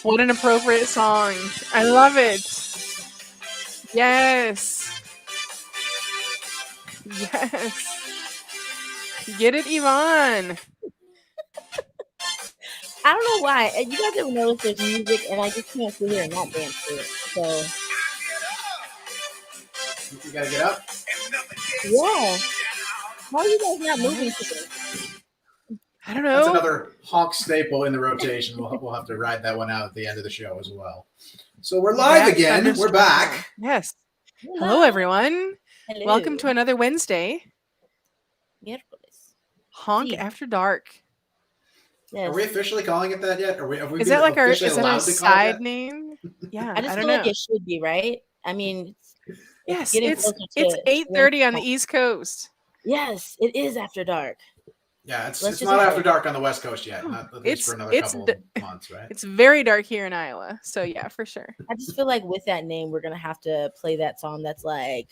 What an appropriate song. I love it. Yes. Yes. Get it, Yvonne. I don't know why. You guys ever notice there's music and I just can't sit here and not dance to it. So You gotta get up. yeah. How are you guys not moving to this? I don't know. That's another honk staple in the rotation. We'll have to ride that one out at the end of the show as well. So we're live again. We're back. Yes. Hello, everyone. Hello. Welcome to another Wednesday. Miércoles. Honk Sí. After Dark. Yes. Are we officially calling it that yet? Have we Is been that like our officially is that allowed our to call it side that? name? Yeah, I just don't feel know. like it should be, right? I mean, Yes, getting it's closer to 8:30 on the when- East Coast. Yes, it is after dark. Yeah, it's Let's just not say after it. dark on the West Coast yet. Not at least for another couple of months, right? It's very dark here in Iowa. So yeah, for sure. I just feel like with that name, we're gonna have to play that song that's like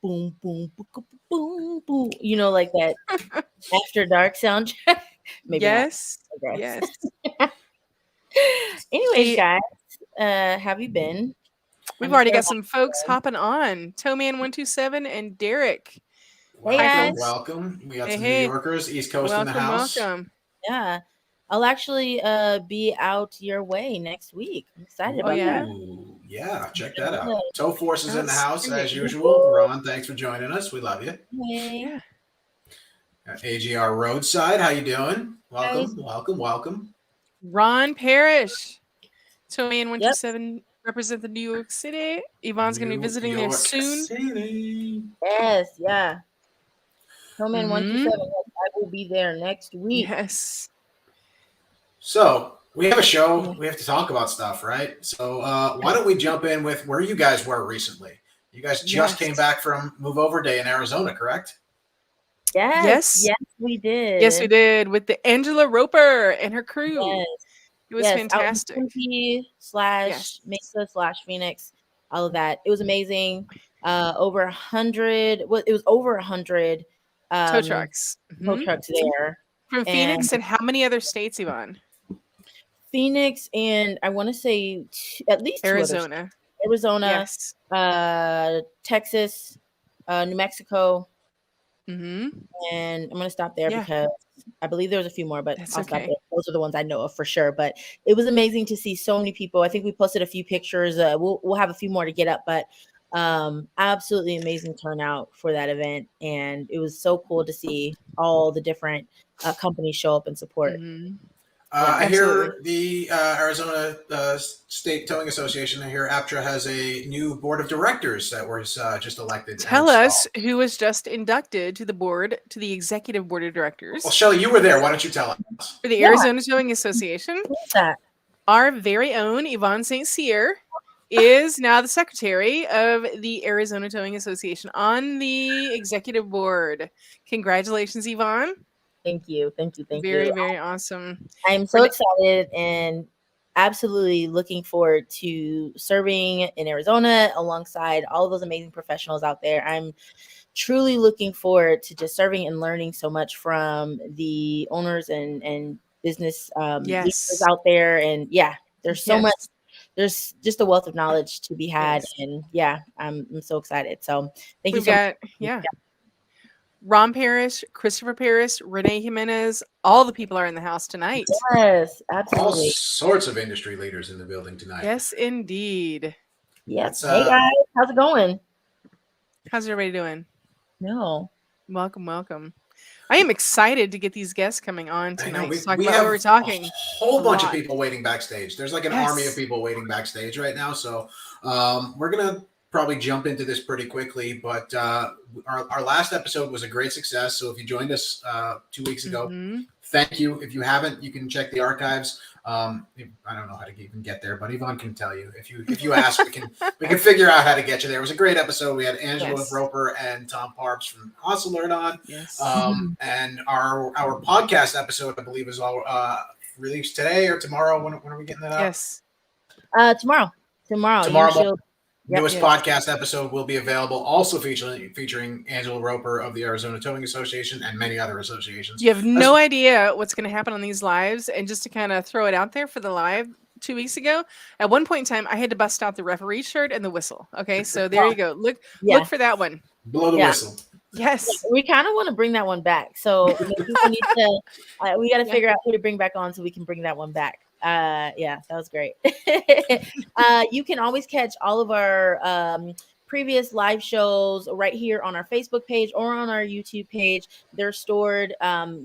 boom, boom, boom, boom, boom. You know, like that after dark soundtrack. Maybe Yes. not. Yes. Anyways, guys, have you been? We've already got some folks hopping on. Towman127 and Derek. Hey, guys. Welcome. We got some Hey. New Yorkers, East Coast in the house. Welcome. Yeah. I'll actually be out your way next week. I'm excited about that. Ooh, yeah, check that out. Tow Force is in the That's house great. as usual. Ron, thanks for joining us. We love you. Hey. Yeah. AGR Roadside, how you doing? Welcome. Ron Parrish. Towman127 represent the New York City. Yvonne's going to be visiting there soon. City. Yes, yeah. Hillman 127. I will be there next week. Yes. So we have a show. We have to talk about stuff, right? So why don't we jump in with where you guys were recently? You guys just came back from Move Over Day in Arizona, correct? Yes, we did. Yes, we did with the Angela Roper and her crew. Yes. It was fantastic. Out in Mesa/Phoenix, all of that. It was amazing. Over 100. Well, it was over 100 tow trucks. Tow trucks there from Phoenix and how many other states, Yvonne? Phoenix and I want to say at least Arizona. Yes. Texas, New Mexico. And I'm going to stop there because I believe there was a few more, but I'll stop there. Those are the ones I know of for sure. But it was amazing to see so many people. I think we posted a few pictures. We'll have a few more to get up, but absolutely amazing turnout for that event. And it was so cool to see all the different companies show up and support. I hear the Arizona State Towing Association, I hear APTRA has a new board of directors that was just elected. Tell us who was just inducted to the executive board of directors. Well, Shelly, you were there. Why don't you tell us? For the Arizona Towing Association. Our very own Yvonne St. Cyr is now the secretary of the Arizona Towing Association on the executive board. Congratulations, Yvonne. Thank you. Very, very awesome. I'm so excited and absolutely looking forward to serving in Arizona alongside all of those amazing professionals out there. I'm truly looking forward to just serving and learning so much from the owners and business leaders out there. And there's so much. There's just a wealth of knowledge to be had. And I'm so excited. So thank you so much. Ron Parrish, Christopher Parrish, Renee Jimenez, all the people are in the house tonight. Yes, absolutely. All sorts of industry leaders in the building tonight. Yes, indeed. Yes. Hey guys, how's it going? How's everybody doing? No. Welcome. I am excited to get these guests coming on tonight to talk about what we're talking. A whole bunch of people waiting backstage. There's like an army of people waiting backstage right now. So we're going to probably jump into this pretty quickly, but our last episode was a great success. So if you joined us 2 weeks ago, thank you. If you haven't, you can check the archives. I don't know how to even get there, but Yvonne can tell you. If you ask, we can figure out how to get you there. It was a great episode. We had Angela Roper and Tom Parps from Oscillert on. And our podcast episode, I believe, is all released today or tomorrow. When are we getting that out? Yes. Tomorrow. Newest podcast episode will be available, also featuring Angela Roper of the Arizona Towing Association and many other associations. You have no idea what's going to happen on these lives, and just to kind of throw it out there for the live 2 weeks ago. At one point in time, I had to bust out the referee shirt and the whistle. Okay, so there you go. Look for that one. Blow the whistle. Yes. We kind of want to bring that one back. So maybe we need to, we got to figure out who to bring back on so we can bring that one back. That was great. You can always catch all of our previous live shows right here on our Facebook page or on our YouTube page. They're stored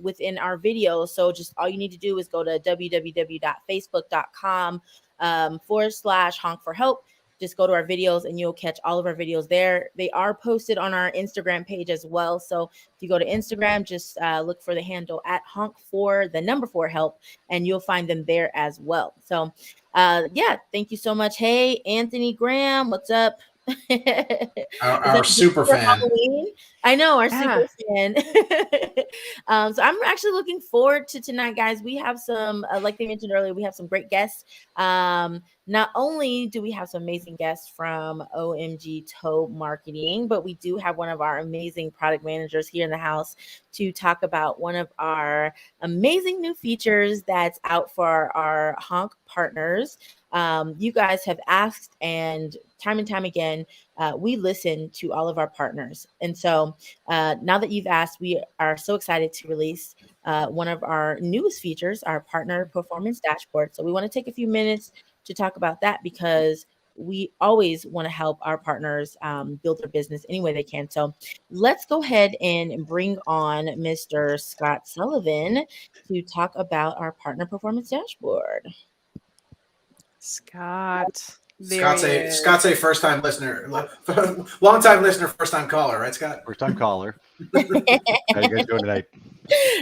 within our videos. So just all you need to do is go to www.facebook.com/honk for help. Just go to our videos and you'll catch all of our videos there. They are posted on our Instagram page as well. So if you go to Instagram, just look for the handle at HONK4help, and you'll find them there as well. So thank you so much. Hey, Anthony Graham, what's up? Our super fan. Halloween? I know, our super fan. So I'm actually looking forward to tonight, guys. We have some, like they mentioned earlier, we have some great guests. Not only do we have some amazing guests from OMG Tow Marketing, but we do have one of our amazing product managers here in the house to talk about one of our amazing new features that's out for our HONK partners. You guys have asked, and time again, we listen to all of our partners. And so now that you've asked, we are so excited to release one of our newest features, our partner performance dashboard. So we want to take a few minutes to talk about that because we always want to help our partners build their business any way they can. So let's go ahead and bring on Mr. Scott Sullivan to talk about our partner performance dashboard. Scott's a first-time listener, long-time listener, first-time caller, right, Scott? First-time caller. How you guys doing tonight?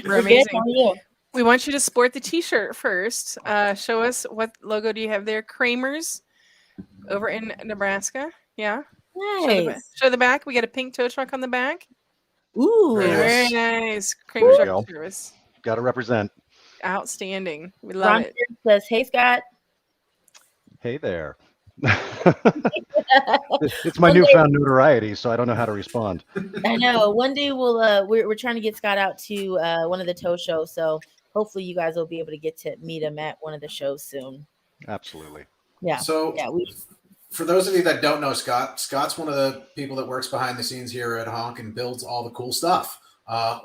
We're amazing. How are you? We want you to sport the T-shirt first. Show us what logo do you have there? Kramer's over in Nebraska. Yeah. Nice. Show the back. We got a pink tow truck on the back. Ooh, very nice. Kramer's service. Got to represent. Outstanding. We love it. Says, hey, Scott. Hey there. It's my newfound notoriety, so I don't know how to respond. I know. One day we're trying to get Scott out to one of the tow shows, so hopefully you guys will be able to get to meet him at one of the shows soon. Absolutely. Yeah. So for those of you that don't know Scott's one of the people that works behind the scenes here at HONK and builds all the cool stuff,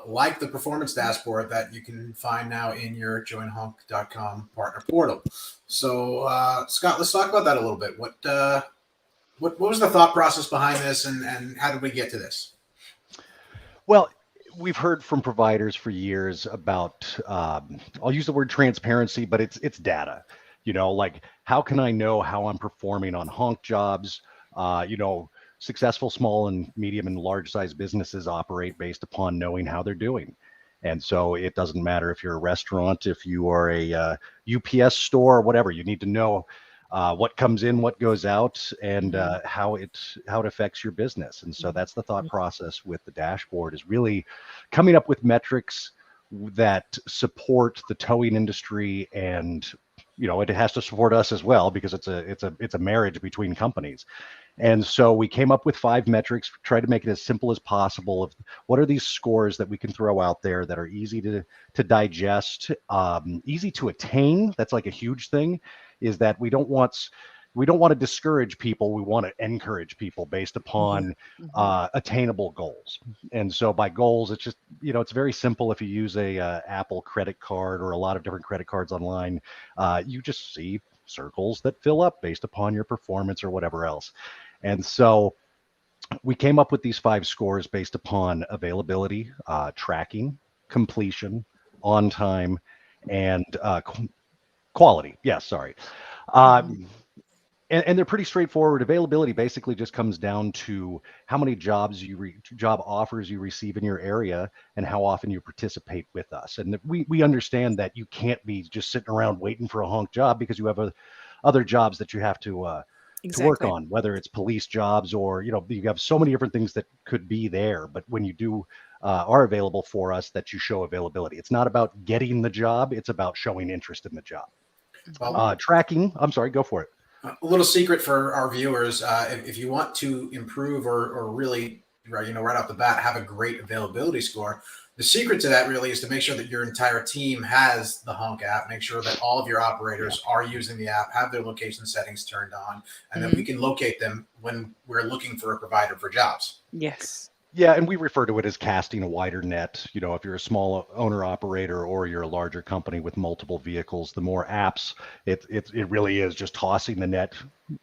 like the performance dashboard that you can find now in your joinhonk.com partner portal. So Scott, let's talk about that a little bit. What was the thought process behind this, and how did we get to this? Well, we've heard from providers for years about, I'll use the word transparency, but it's data. Like, how can I know how I'm performing on HONK jobs? Successful small and medium and large size businesses operate based upon knowing how they're doing. And so it doesn't matter if you're a restaurant, if you are a UPS store, whatever, you need to know what comes in, what goes out, and how it affects your business. And so that's the thought process with the dashboard, is really coming up with metrics that support the towing industry, and it has to support us as well, because it's a marriage between companies. And so we came up with 5 metrics, tried to make it as simple as possible of what are these scores that we can throw out there that are easy to digest, easy to attain. That's like a huge thing, is that we don't want to discourage people. We want to encourage people based upon attainable goals. And so by goals, it's just, it's very simple. If you use a Apple credit card or a lot of different credit cards online, you just see circles that fill up based upon your performance or whatever else. And so we came up with these 5 scores based upon availability, tracking, completion, on time, and quality. Yes, sorry. And they're pretty straightforward. Availability basically just comes down to how many job offers you receive in your area and how often you participate with us. And we understand that you can't be just sitting around waiting for a HONK job, because you have other jobs that you have to work on, whether it's police jobs or, you have so many different things that could be there. But when you are available for us, that you show availability. It's not about getting the job. It's about showing interest in the job. Tracking. I'm sorry, go for it. A little secret for our viewers: if you want to improve or really right off the bat, have a great availability score. The secret to that really is to make sure that your entire team has the HONK app, make sure that all of your operators are using the app, have their location settings turned on, and then we can locate them when we're looking for a provider for jobs. Yes. Yeah, and we refer to it as casting a wider net. You know, if you're a small owner operator or you're a larger company with multiple vehicles, the more apps, it really is just tossing the net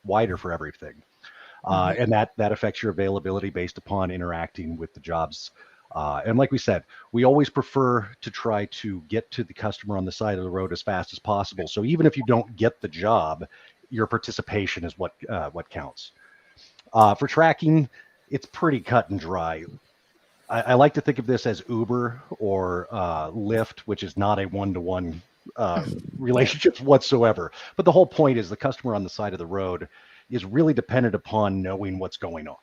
wider for everything. And that affects your availability based upon interacting with the jobs. And like we said, we always prefer to try to get to the customer on the side of the road as fast as possible. So even if you don't get the job, your participation is what counts. For tracking, it's pretty cut and dry. I like to think of this as Uber or Lyft, which is not a one-to-one relationship whatsoever. But the whole point is the customer on the side of the road is really dependent upon knowing what's going on.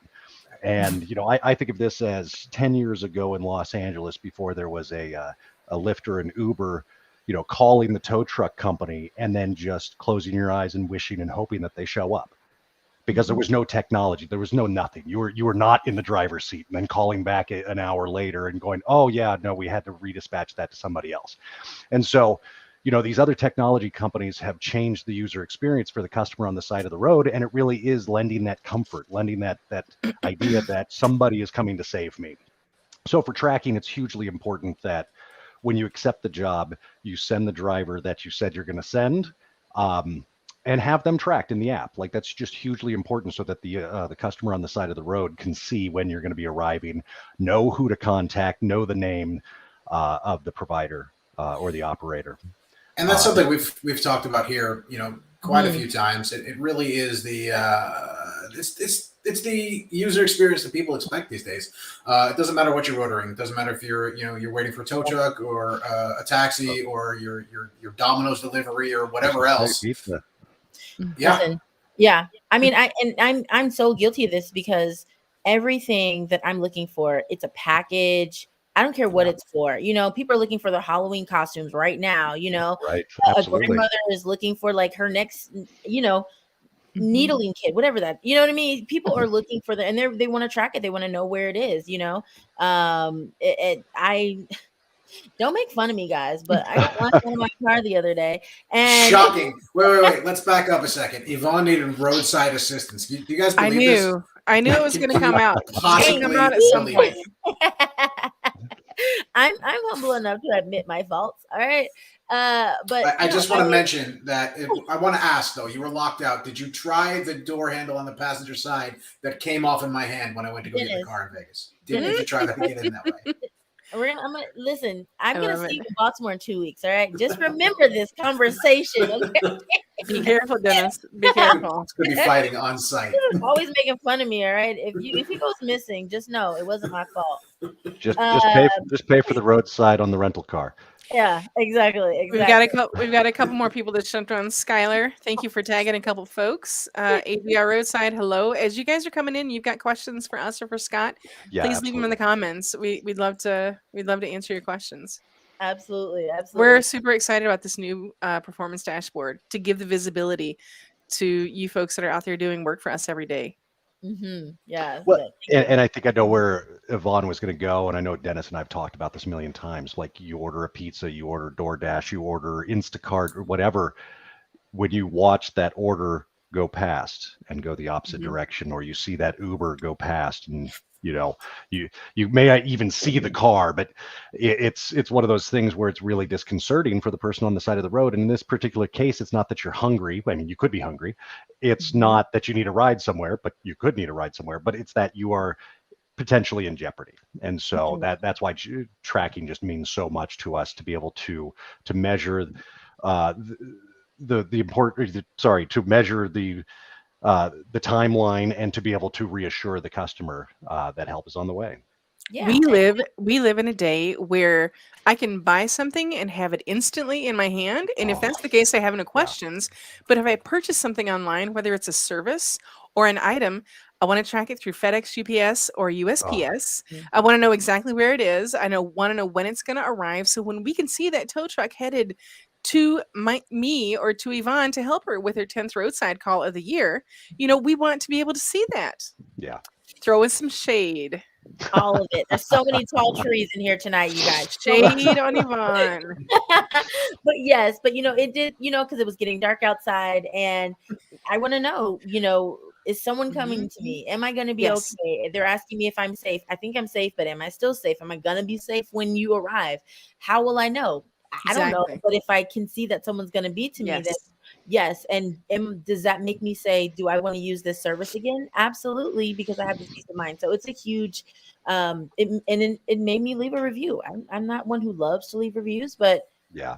And, you know, I think of this as 10 years ago in Los Angeles, before there was a Lyft or an Uber, you know, calling the tow truck company and then just closing your eyes and wishing and hoping that they show up. Because there was no technology, there was no nothing. You were not in the driver's seat, and then calling back an hour later and going, oh yeah, no, we had to redispatch that to somebody else. And so, you know, these other technology companies have changed the user experience for the customer on the side of the road, and it really is lending that comfort, lending that idea that somebody is coming to save me. So for tracking, it's hugely important that when you accept the job, you send the driver that you said you're going to send. And have them tracked in the app. Like, that's just hugely important so that the customer on the side of the road can see when you're going to be arriving, know who to contact, know the name of the provider or the operator. And that's something we've talked about here, you know, quite a few times. It really is the it's the user experience that people expect these days. It doesn't matter what you're ordering. It doesn't matter if you're waiting for a tow truck or a taxi or your Domino's delivery or whatever else. Pizza. Yeah. Listen, yeah. I mean, I'm so guilty of this because everything that I'm looking for, it's a package. I don't care what it's for. You know, people are looking for their Halloween costumes right now. You know, Right. a Absolutely. grandmother is looking for like her next, you know, needling kit, whatever that. You know what I mean? People are looking for and they want to track it. They want to know where it is. You know, I. Don't make fun of me, guys, but I got locked out of my car the other day. And shocking. Wait. Let's back up a second. Yvonne needed roadside assistance. Do you guys believe this? I knew it was going to come out. Possibly Come out at some point. I'm humble enough to admit my faults. All right. But I just want to mention that I want to ask though, you were locked out. Did you try the door handle on the passenger side that came off in my hand when I went to go get the car in Vegas? Did you try that to get in that way? I'm gonna listen. I'm gonna see you in Baltimore in 2 weeks. All right. Just remember this conversation. Okay? Be careful, Dennis. Be careful. It's gonna be fighting on site. Always making fun of me. All right. If he goes missing, just know it wasn't my fault. Just pay for the roadside on the rental car. Yeah, exactly. We've got a couple more people that jumped on. Skylar, thank you for tagging a couple folks. ABR Roadside, hello. As you guys are coming in, you've got questions for us or for Scott. Yeah, please leave them in the comments. We'd love to answer your questions. Absolutely. We're super excited about this new performance dashboard to give the visibility to you folks that are out there doing work for us every day. Yeah. Well, and I think I know where Yvonne was going to go, and I know Dennis and I've talked about this a million times. Like, you order a pizza, you order DoorDash, you order Instacart or whatever. When you watch that order go past and go the opposite direction, or you see that Uber go past, and you know, you may not even see the car, but it's one of those things where it's really disconcerting for the person on the side of the road. And in this particular case, it's not that you're hungry. I mean, you could be hungry. It's not that you need a ride somewhere, but you could need a ride somewhere. But it's that you are potentially in jeopardy. And so that's why tracking just means so much to us, to be able to measure to measure the timeline and to be able to reassure the customer that help is on the way. Yeah. We live in a day where I can buy something and have it instantly in my hand. And if that's the case, I have no questions. But if I purchase something online, whether it's a service or an item, I want to track it through FedEx, UPS, or USPS. I want to know exactly where it is. I want to know when it's going to arrive. So when we can see that tow truck headed to me or to Yvonne to help her with her 10th roadside call of the year, you know, we want to be able to see that. Yeah. Throw in some shade. All of it. There's so many tall trees in here tonight, you guys. Shade on Yvonne. But yes, but it did, because it was getting dark outside, and I want to know, is someone coming to me? Am I going to be okay? They're asking me if I'm safe. I think I'm safe, but am I still safe? Am I going to be safe when you arrive? How will I know? I don't know. But if I can see that someone's going to be to me, then yes. And does that make me say, do I want to use this service again? Absolutely, because I have this peace of mind. So it's a huge, it made me leave a review. I'm not one who loves to leave reviews, but yeah,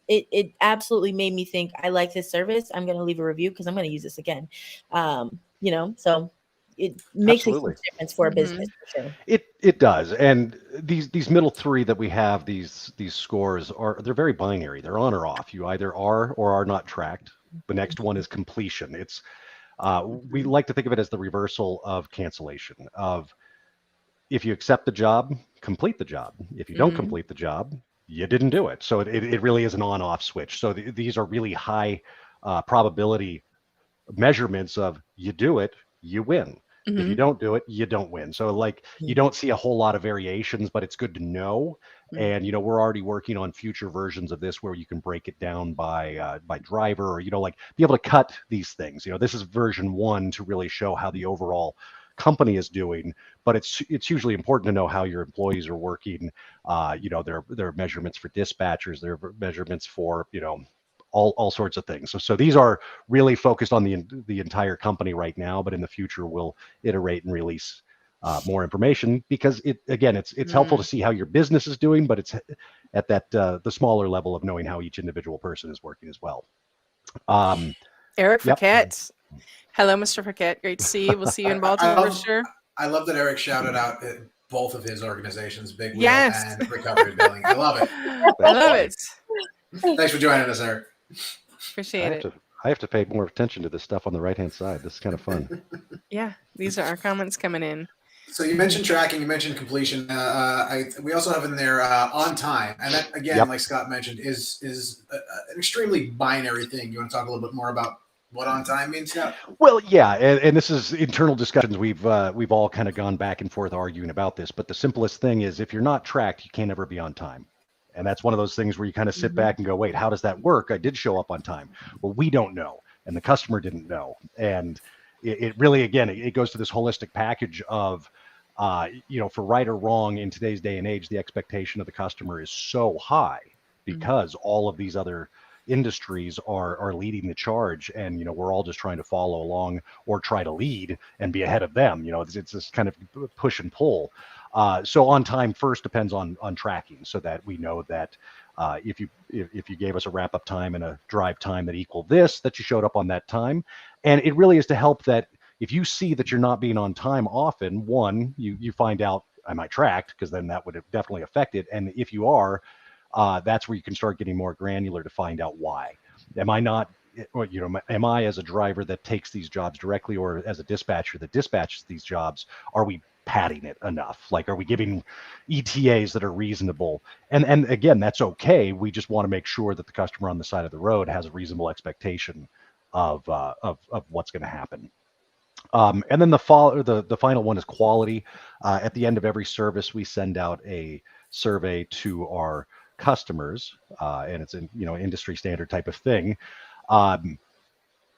it absolutely made me think, I like this service. I'm going to leave a review because I'm going to use this again. So it makes a huge difference for a business for sure. It does. And these middle three that we have, these scores they're very binary. They're on or off. You either are or are not tracked. The next one is completion. It's we like to think of it as the reversal of cancellation. Of if you accept the job, complete the job. If you don't complete the job, you didn't do it. So it really is an on-off switch. So these are really high probability measurements of you do it, you win. If you don't do it, you don't win. So like you don't see a whole lot of variations, but it's good to know. And we're already working on future versions of this where you can break it down by driver, or like be able to cut these things. This is version 1 to really show how the overall company is doing, but it's hugely important to know how your employees are working. Their measurements for dispatchers, their measurements for all sorts of things. So these are really focused on the entire company right now, but in the future we'll iterate and release more information, because it's helpful to see how your business is doing, but it's at that the smaller level of knowing how each individual person is working as well. Eric Fouquet. Hello, Mr. Fouquet. Great to see you. We'll see you in Baltimore for sure. I love that Eric shouted out both of his organizations, Big Wheel and Recovery Billing. I love it. I love it. Thanks for joining us, Eric. Appreciate it. I have to pay more attention to this stuff on the right-hand side. This is kind of fun. Yeah, these are our comments coming in. So you mentioned tracking, you mentioned completion. We also have in there on time, and that again, like Scott mentioned, is an extremely binary thing. You want to talk a little bit more about what on time means, Scott? Well, yeah, and this is internal discussions. We've all kind of gone back and forth arguing about this, but the simplest thing is if you're not tracked, you can't ever be on time. And that's one of those things where you kind of sit back and go, wait, how does that work? I did show up on time. Well, we don't know, and the customer didn't know. And it really, again, it goes to this holistic package of, for right or wrong in today's day and age, the expectation of the customer is so high because all of these other industries are leading the charge, and we're all just trying to follow along or try to lead and be ahead of them. It's this kind of push and pull. So on time first depends on tracking, so that we know that if you gave us a wrap up time and a drive time that equal this, that you showed up on that time. And it really is to help that if you see that you're not being on time often, one, you find out, am I tracked? Because then that would definitely affect it. And if you are, that's where you can start getting more granular to find out why. Am I as a driver that takes these jobs directly, or as a dispatcher that dispatches these jobs, are we padding it enough? Like, are we giving ETAs that are reasonable? And again, that's okay. We just want to make sure that the customer on the side of the road has a reasonable expectation of what's going to happen. And then the final one is quality. At the end of every service, we send out a survey to our customers, and it's an industry standard type of thing.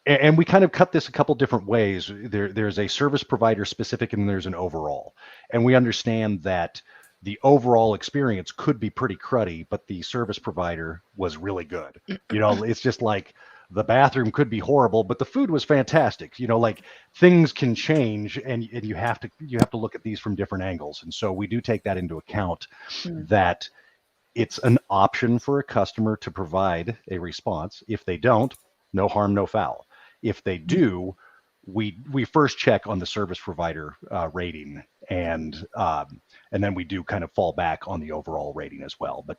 And we kind of cut this a couple different ways. There's a service provider specific, and there's an overall. And we understand that the overall experience could be pretty cruddy, but the service provider was really good. It's just like the bathroom could be horrible, but the food was fantastic. Like things can change, and you have to look at these from different angles. And so we do take that into account, that it's an option for a customer to provide a response. If they don't, no harm, no foul. If they do, we first check on the service provider rating, and then we do kind of fall back on the overall rating as well. But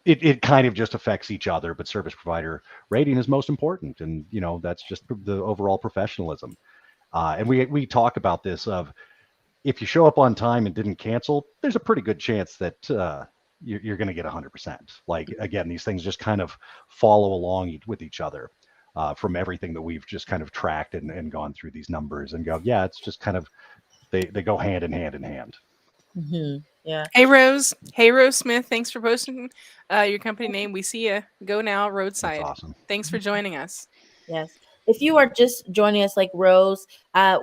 it kind of just affects each other. But service provider rating is most important, and that's just the overall professionalism. And we talk about this of, if you show up on time and didn't cancel, there's a pretty good chance that you're going to get 100%. Like, again, these things just kind of follow along with each other from everything that we've just kind of tracked and gone through these numbers and go, yeah, it's just kind of they go hand in hand in hand. Mm-hmm. Yeah. Hey Rose. Hey Rose Smith. Thanks for posting your company name. We see you. Go now, Roadside. That's awesome. Thanks for joining us. Yes. If you are just joining us like Rose,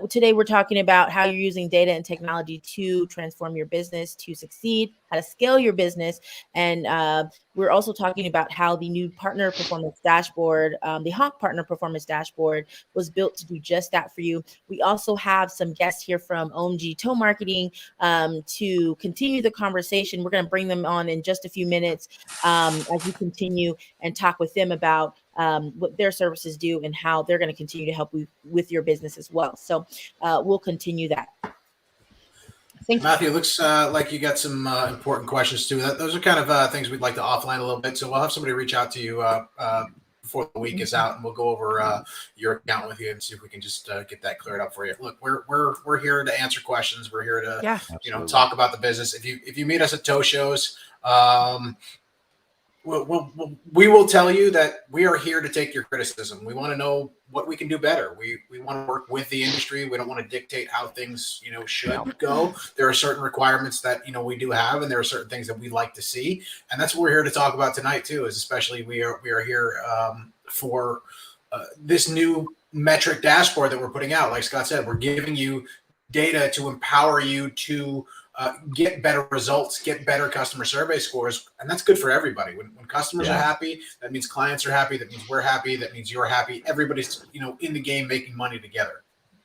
today we're talking about how you're using data and technology to transform your business to succeed, how to scale your business. And we're also talking about how the new partner performance dashboard, the HONK partner performance dashboard, was built to do just that for you. We also have some guests here from OMG Tow Marketing to continue the conversation. We're going to bring them on in just a few minutes as we continue and talk with them about what their services do and how they're going to continue to help you with your business as well. So we'll continue that. Matthew, looks like you got some important questions too. Those are kind of things we'd like to offline a little bit. So we'll have somebody reach out to you before the week is out, and we'll go over your account with you and see if we can just get that cleared up for you. Look, we're here to answer questions. We're here to talk about the business. If you meet us at tow shows, we will tell you that we are here to take your criticism. We want to know what we can do better. We want to work with the industry. We don't want to dictate how things, should go. There are certain requirements that, we do have, and there are certain things that we'd like to see. And that's what we're here to talk about tonight too, is especially we are here for this new metric dashboard that we're putting out. Like Scott said, we're giving you data to empower you to get better results, get better customer survey scores. And that's good for everybody. When customers are happy, that means clients are happy. That means we're happy. That means you're happy. Everybody's, in the game making money together.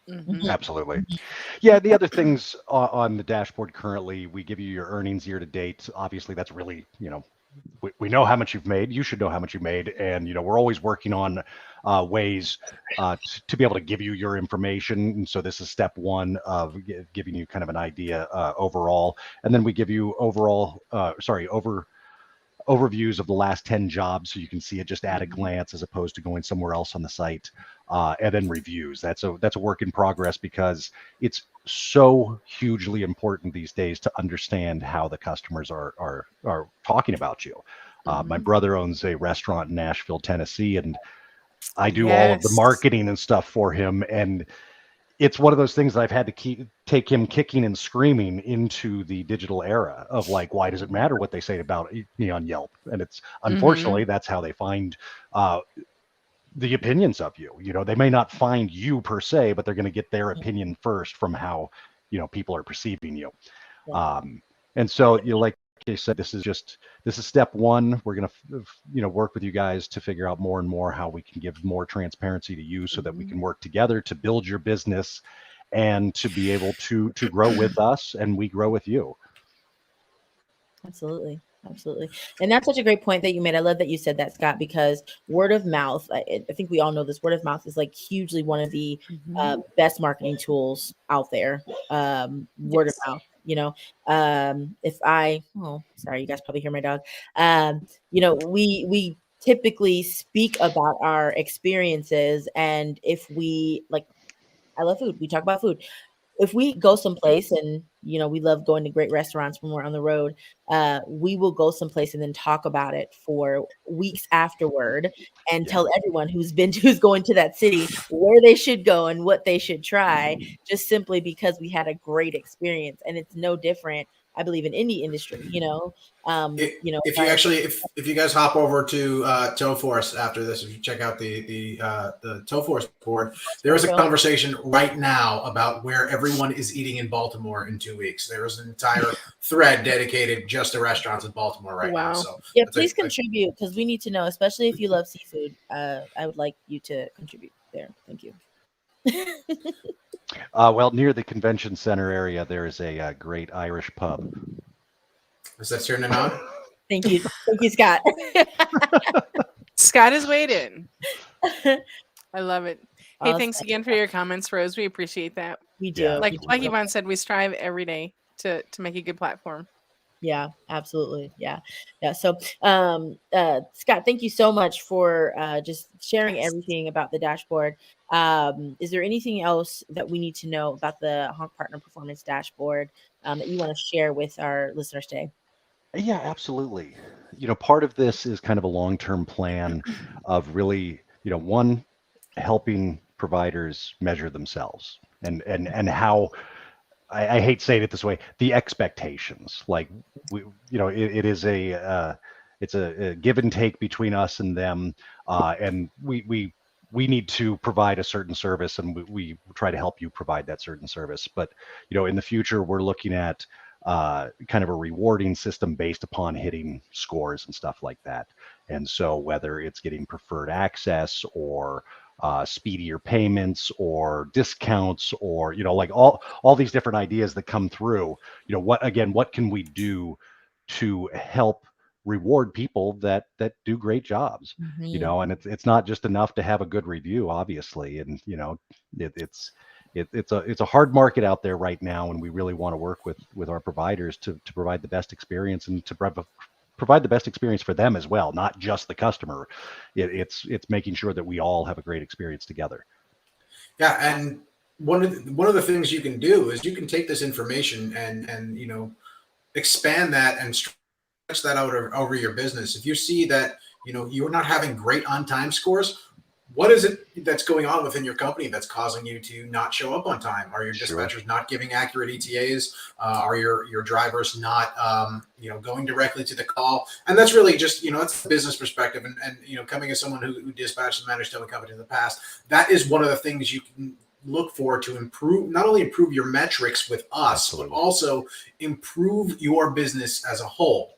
Mm-hmm. Absolutely. Yeah. The other things on the dashboard currently, we give you your earnings year to date. Obviously, that's really, we know how much you've made. You should know how much you made. And, we're always working on ways to be able to give you your information. And so this is step one of giving you kind of an idea overall. And then we give you overviews of the last 10 jobs, so you can see it just at a glance as opposed to going somewhere else on the site. And then reviews. That's a work in progress, because it's so hugely important these days to understand how the customers are talking about you. My brother owns a restaurant in Nashville, Tennessee, and I do all of the marketing and stuff for him. And it's one of those things that I've had to take him kicking and screaming into the digital era of like, why does it matter what they say about me on Yelp? And it's unfortunately that's how they find the opinions of you. They may not find you per se, but they're going to get their opinion first from how people are perceiving you. And so like you said, this is step one. We're going to work with you guys to figure out more and more how we can give more transparency to you, so that we can work together to build your business and to be able to grow with us, and we grow with you. Absolutely. And that's such a great point that you made. I love that you said that, Scott, because word of mouth, I think we all know this, word of mouth is like hugely one of the best marketing tools out there. Word of mouth, sorry, you guys probably hear my dog. We typically speak about our experiences, and if we I love food, we talk about food. If we go someplace and, we love going to great restaurants when we're on the road, we will go someplace and then talk about it for weeks afterward and tell everyone who's going to that city where they should go and what they should try, just simply because we had a great experience. And it's no different, I believe, in any industry, if you guys hop over to Tow Force after this, if you check out the Tow Force board, there is a conversation right now about where everyone is eating in Baltimore in 2 weeks. There is an entire thread dedicated just to restaurants in Baltimore right now. So please contribute, because we need to know, especially if you love seafood. I would like you to contribute there. Thank you. Well, near the convention center area, there is a great Irish pub. Is that turning on? Thank you, Scott. Scott is waiting. I love it. Hey, thanks again for your comments, Rose. We appreciate that. We do. Like Yvonne said, we strive every day to make a good platform. Yeah, absolutely. Yeah. So, Scott, thank you so much for just sharing everything about the dashboard. Is there anything else that we need to know about the HONK Partner Performance Dashboard that you want to share with our listeners today? Yeah, absolutely. Part of this is kind of a long-term plan of really, helping providers measure themselves and how I hate saying it this way, the expectations. Like it is it's a give and take between us and them, and we need to provide a certain service, and we try to help you provide that certain service. But in the future, we're looking at kind of a rewarding system based upon hitting scores and stuff like that. And so whether it's getting preferred access or speedier payments or discounts, or like all these different ideas that come through, what can we do to help reward people that do great jobs? And it's not just enough to have a good review, obviously. And it's a hard market out there right now, and we really want to work with our providers to provide the best experience, and to provide the best experience for them as well, not just the customer. It's making sure that we all have a great experience together. Yeah, and one of the things you can do is you can take this information and expand that and stretch that out over your business. If you see that you're not having great on-time scores, what is it that's going on within your company that's causing you to not show up on time? Are your dispatchers not giving accurate ETAs? Are your drivers not going directly to the call? And that's really just it's the business perspective. And coming as someone who dispatched and managed towing company in the past, that is one of the things you can look for to not only improve your metrics with us, but also improve your business as a whole.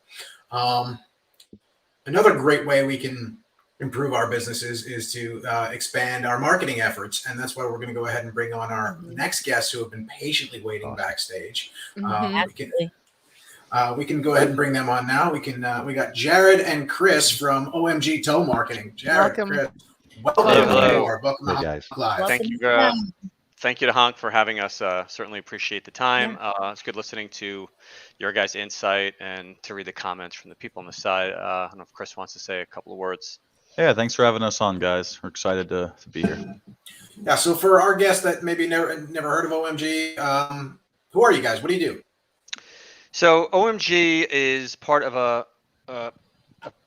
Another great way we can improve our businesses is to expand our marketing efforts, and that's why we're going to go ahead and bring on our next guests who have been patiently waiting backstage. We can go ahead and bring them on now. We got Jared and Chris from OMG Tow Marketing. Jared, Chris, welcome to guys. Live. Thank you. Thank you to HONK for having us. Certainly appreciate the time. It's good listening to your guys' insight and to read the comments from the people on the side. I don't know if Chris wants to say a couple of words. Yeah, thanks for having us on, guys. We're excited to be here. Yeah, so for our guests that maybe never heard of OMG, who are you guys? What do you do? So OMG is part of a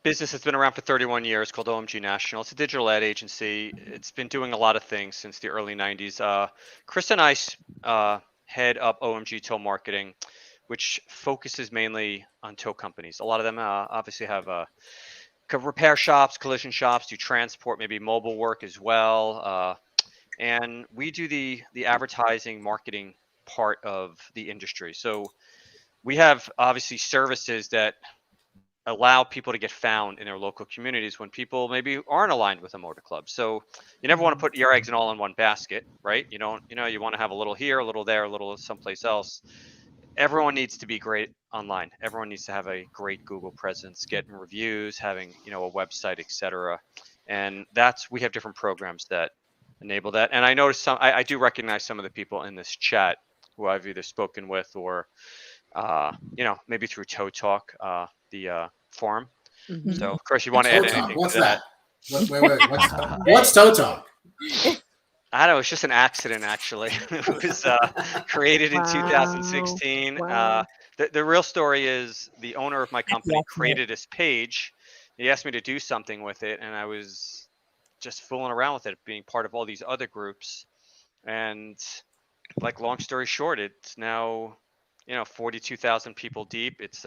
business that's been around for 31 years called OMG National. It's a digital ad agency. It's been doing a lot of things since the early 90s. Chris and I head up OMG Tow Marketing, which focuses mainly on tow companies. A lot of them obviously have repair shops, collision shops, do transport, maybe mobile work as well. And we do the advertising marketing part of the industry. So we have obviously services that allow people to get found in their local communities when people maybe aren't aligned with a motor club. So you never want to put your eggs all in one basket, right? You want to have a little here, a little there, a little someplace else. Everyone needs to be great online. Everyone needs to have a great Google presence, getting reviews, having a website, etc. And we have different programs that enable that. And I noticed I do recognize some of the people in this chat who I've either spoken with or maybe through Tow Talk, the forum. So of course you want to add anything. What's to that? Wait. What's Tow Talk? I don't know. It's just an accident, actually. It was created in 2016. Wow. The real story is the owner of my company created this page. He asked me to do something with it, and I was just fooling around with it, being part of all these other groups. And long story short, it's now 42,000 people deep. It's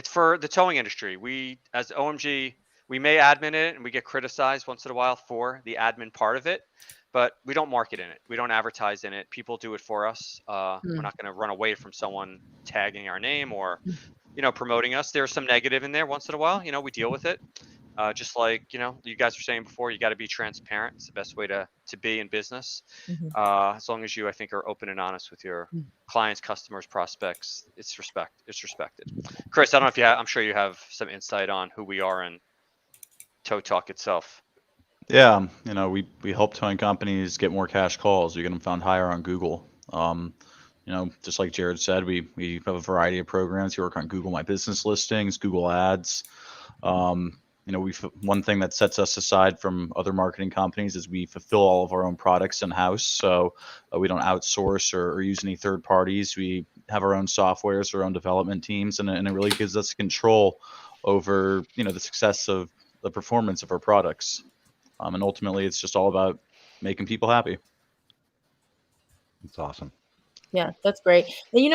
for the towing industry. We, as OMG, we may admin it, and we get criticized once in a while for the admin part of it. But we don't market in it. We don't advertise in it. People do it for us. We're not going to run away from someone tagging our name or, promoting us. There's some negative in there once in a while. We deal with it. Just like, you guys were saying before, you got to be transparent. It's the best way to be in business. As long as you, I think, are open and honest with your clients, customers, prospects, it's respected. Chris, I don't know if I'm sure you have some insight on who we are and Tow Talk itself. Yeah, we help towing companies get more cash calls. We get them found higher on Google. Just like Jared said, we have a variety of programs. We work on Google My Business listings, Google Ads. One thing that sets us aside from other marketing companies is we fulfill all of our own products in-house. So we don't outsource or use any third parties. We have our own softwares, our own development teams, and it really gives us control over the success of the performance of our products. And ultimately, it's just all about making people happy. It's awesome. Yeah, that's great. And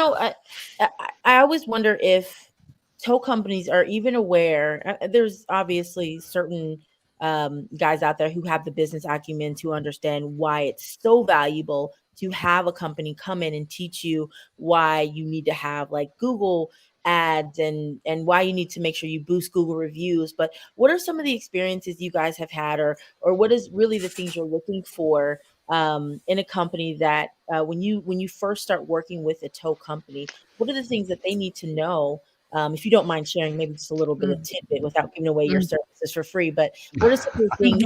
I always wonder if tow companies are even aware. There's obviously certain guys out there who have the business acumen to understand why it's so valuable to have a company come in and teach you why you need to have like Google ads and why you need to make sure you boost Google reviews. But what are some of the experiences you guys have had, or what is really the things you're looking for in a company that when you first start working with a tow company, what are the things that they need to know? If you don't mind sharing, maybe just a little bit of tidbit without giving away your services for free. But what are some of the things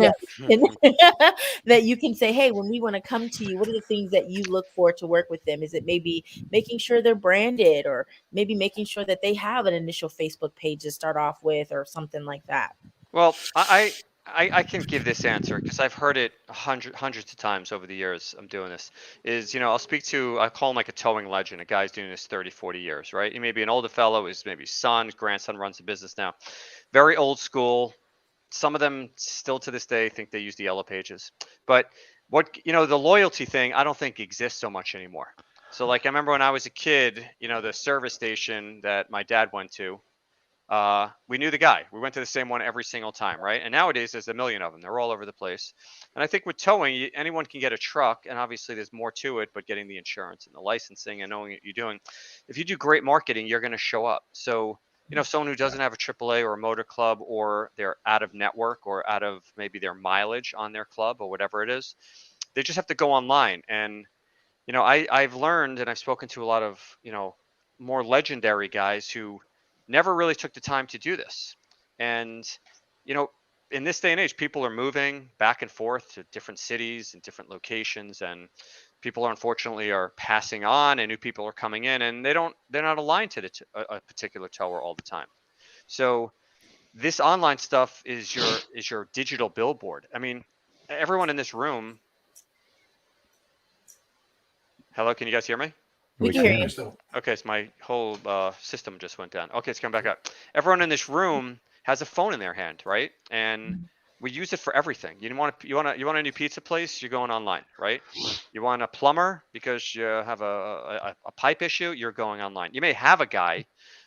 that you can say, hey, when we want to come to you, what are the things that you look for to work with them? Is it maybe making sure they're branded, or maybe making sure that they have an initial Facebook page to start off with, or something like that? Well, I can give this answer because I've heard it hundreds of times over the years I'm doing this. Is, I call him like a towing legend. A guy's doing this 30, 40 years, right? He may be an older fellow, his maybe son, his grandson runs the business now. Very old school. Some of them still to this day think they use the yellow pages. But the loyalty thing, I don't think exists so much anymore. So like I remember when I was a kid, the service station that my dad went to, we knew the guy. We went to the same one every single time, right? And nowadays there's a million of them. They're all over the place. And I think with towing, anyone can get a truck, and obviously there's more to it, but getting the insurance and the licensing and knowing what you're doing. If you do great marketing, you're going to show up. So, someone who doesn't have a AAA or a motor club, or they're out of network or out of maybe their mileage on their club or whatever it is, they just have to go online. And, I've learned, and I've spoken to a lot of, more legendary guys who never really took the time to do this. And, you know, in this day and age, people are moving back and forth to different cities and different locations, and people are unfortunately are passing on, and new people are coming in, and they're not aligned to a particular tower all the time. So this online stuff is your digital billboard. I mean, everyone in this room. Hello, can you guys hear me? We can hear you. Okay, so my whole system just went down. Okay, it's coming back up. Everyone in this room has a phone in their hand, right? And we use it for everything. You want a new pizza place? You're going online, right? You want a plumber because you have a pipe issue? You're going online. You may have a guy,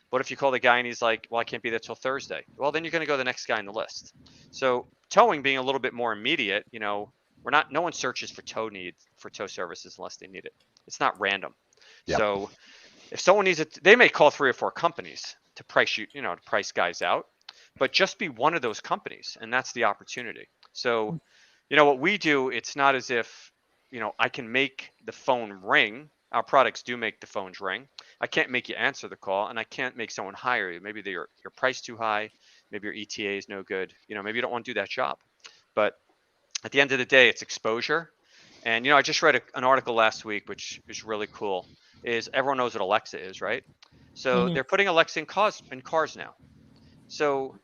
but if you call the guy and he's like, "Well, I can't be there till Thursday," well, then you're going to go to the next guy on the list. So towing being a little bit more immediate, no one searches for tow services unless they need it. It's not random. Yep. So if someone needs it, they may call 3 or 4 companies to price to price guys out, but just be one of those companies, and that's the opportunity. So, what we do, it's not as if, I can make the phone ring. Our products do make the phones ring. I can't make you answer the call, and I can't make someone hire you. Maybe your price too high, maybe your ETA is no good. Maybe you don't want to do that job. But at the end of the day, it's exposure. And I just read an article last week, which is really cool. Is everyone knows what Alexa is, right? So they're putting Alexa in cars now. So,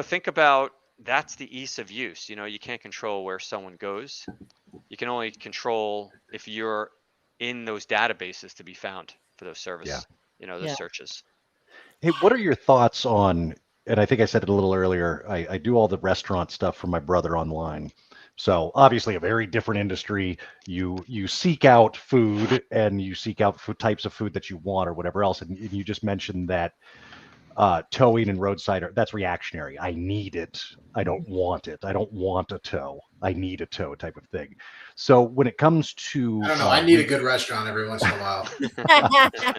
think about that's the ease of use. You can't control where someone goes. You can only control if you're in those databases to be found for those services, those searches. Hey, what are your thoughts on, and I think I said it a little earlier, I do all the restaurant stuff for my brother online. So obviously a very different industry. You seek out food, and you seek out types of food that you want or whatever else. And you just mentioned that towing and roadside, that's reactionary. I need it. I don't want it. I don't want a tow. I need a tow type of thing. So when it comes to, I don't know. I need a good restaurant every once in a while.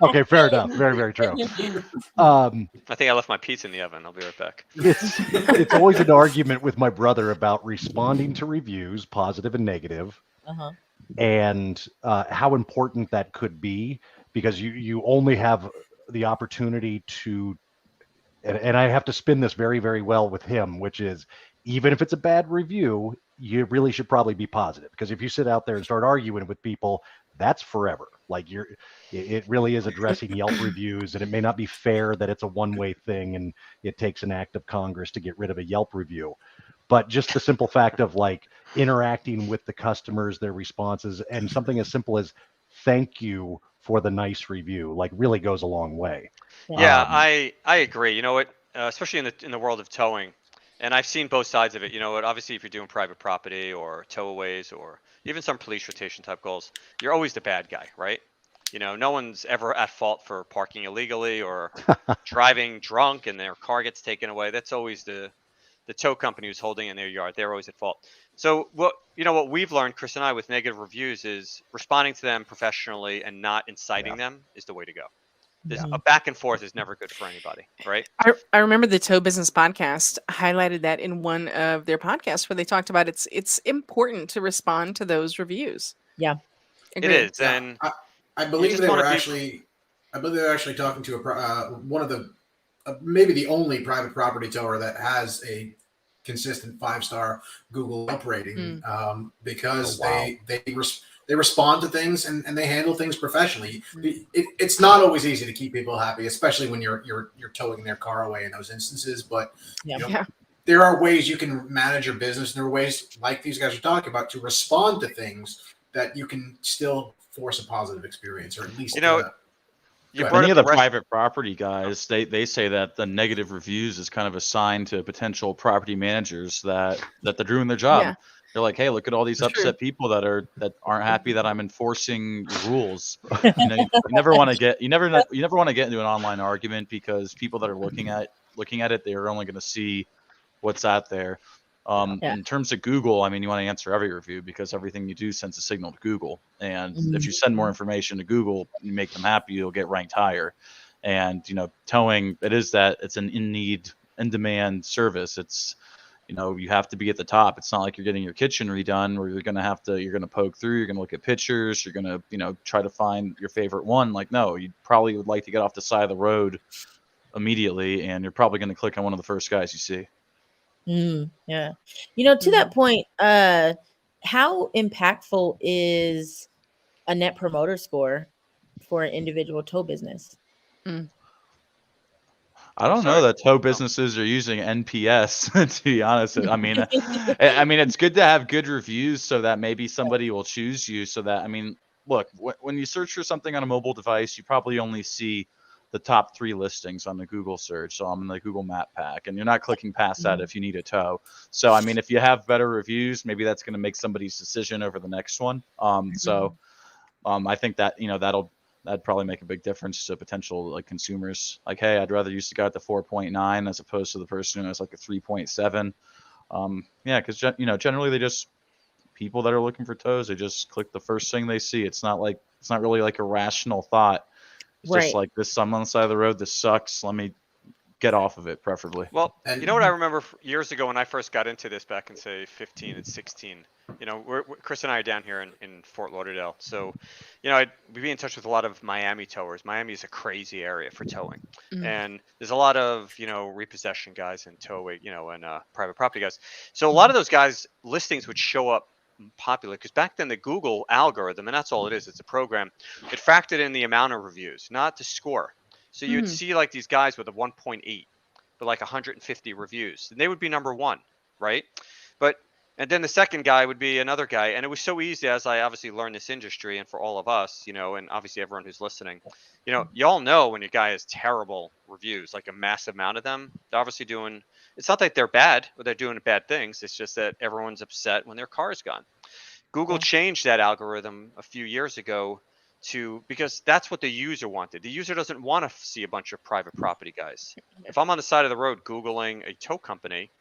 Okay, fair enough. Very, very true. I think I left my pizza in the oven. I'll be right back. It's always an argument with my brother about responding to reviews, positive and negative, and how important that could be, because you only have the opportunity to, and I have to spin this very, very well with him, which is, even if it's a bad review, you really should probably be positive, because if you sit out there and start arguing with people, that's forever. Like it really is addressing Yelp reviews, and it may not be fair that it's a one-way thing and it takes an act of Congress to get rid of a Yelp review. But just the simple fact of like interacting with the customers, their responses, and something as simple as thank you for the nice review, like, really goes a long way. Yeah, I agree. You know what? Especially in the world of towing, and I've seen both sides of it. You know what? Obviously, if you're doing private property or towaways or even some police rotation type goals, you're always the bad guy, right? No one's ever at fault for parking illegally or driving drunk and their car gets taken away. That's always the tow company who's holding it in their yard. They're always at fault. So what we've learned, Chris and I, with negative reviews is responding to them professionally and not inciting them is the way to go. There's a back and forth is never good for anybody, right? I remember the Tow Business Podcast highlighted that in one of their podcasts where they talked about it's important to respond to those reviews. Yeah, it is. And I believe they were actually talking to one of the maybe the only private property tower that has a consistent 5-star Google Yelp rating, because they respond to things and they handle things professionally. It's not always easy to keep people happy, especially when you're towing their car away in those instances. But there are ways you can manage your business. There are ways, like these guys are talking about, to respond to things that you can still force a positive experience, or at least Many of the private property guys, they say that the negative reviews is kind of a sign to potential property managers that they're doing their job. Yeah. They're like, hey, look at all these upset people that aren't happy that I'm enforcing rules. You never want to get into an online argument, because people that are looking at it, they're only going to see what's out there. In terms of Google, I mean, you want to answer every review, because everything you do sends a signal to Google. And if you send more information to Google, you make them happy, you'll get ranked higher. And, towing, it's an in-demand service. It's, you have to be at the top. It's not like you're getting your kitchen redone where you're going to poke through, you're going to look at pictures, you're going to, try to find your favorite one. Like, no, you probably would like to get off the side of the road immediately, and you're probably going to click on one of the first guys you see. Yeah. To that point, how impactful is a net promoter score for an individual tow business? I don't know that tow businesses are using NPS, to be honest. I mean, it's good to have good reviews so that maybe somebody will choose you. So that, look, when you search for something on a mobile device, you probably only see the top 3 listings on the Google search. So I'm in the Google Map Pack, and you're not clicking past that if you need a tow. So, if you have better reviews, maybe that's going to make somebody's decision over the next one. I think that, that'd probably make a big difference to potential consumers. Like, hey, I'd rather use the guy at the 4.9 as opposed to the person who has like a 3.7. Because generally people that are looking for tows, they just click the first thing they see. It's not really like a rational thought. It's just like, this, I'm on the side of the road, this sucks, let me get off of it, preferably. Well, you know what I remember years ago when I first got into this back in, say, 15 and 16, Chris and I are down here in Fort Lauderdale. So, we'd be in touch with a lot of Miami towers. Miami is a crazy area for towing. And there's a lot of, repossession guys and and private property guys. So a lot of those guys' listings would show up popular, because back then the Google algorithm, and that's all it is, it's a program, it factored in the amount of reviews, not the score. So you'd see like these guys with a 1.8 but like 150 reviews, and they would be number 1, right? And then the second guy would be another guy, and it was so easy, as I obviously learned this industry, and for all of us, and obviously everyone who's listening, y'all know when your guy has terrible reviews, like a massive amount of them, they're obviously doing, it's not that they're bad or they're doing bad things, it's just that everyone's upset when their car is gone. Google changed that algorithm a few years ago because that's what the user wanted. The user doesn't want to see a bunch of private property guys. If I'm on the side of the road Googling a tow company,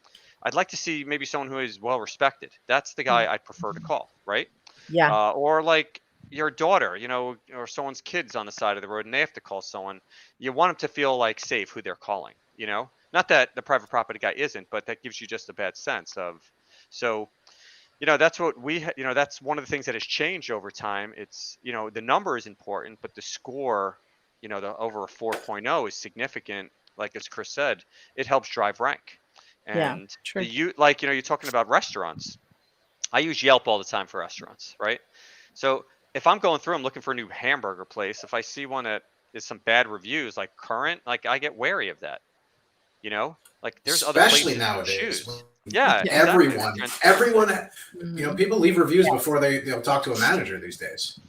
I'd like to see maybe someone who is well respected. That's the guy I'd prefer to call, right? Yeah. Or like your daughter, or someone's kids on the side of the road and they have to call someone. You want them to feel like safe who they're calling, Not that the private property guy isn't, but that gives you just a bad sense of. So, that's what that's one of the things that has changed over time. It's, the number is important, but the score, the over a 4.0 is significant. Like as Chris said, it helps drive rank. And you're talking about restaurants. I use Yelp all the time for restaurants, right? So if I'm going through, I'm looking for a new hamburger place. If I see one that is some bad reviews, like current, like I get wary of that. Like there's especially other places nowadays. to choose. Yeah, everyone, exactly. people leave reviews before they'll talk to a manager these days.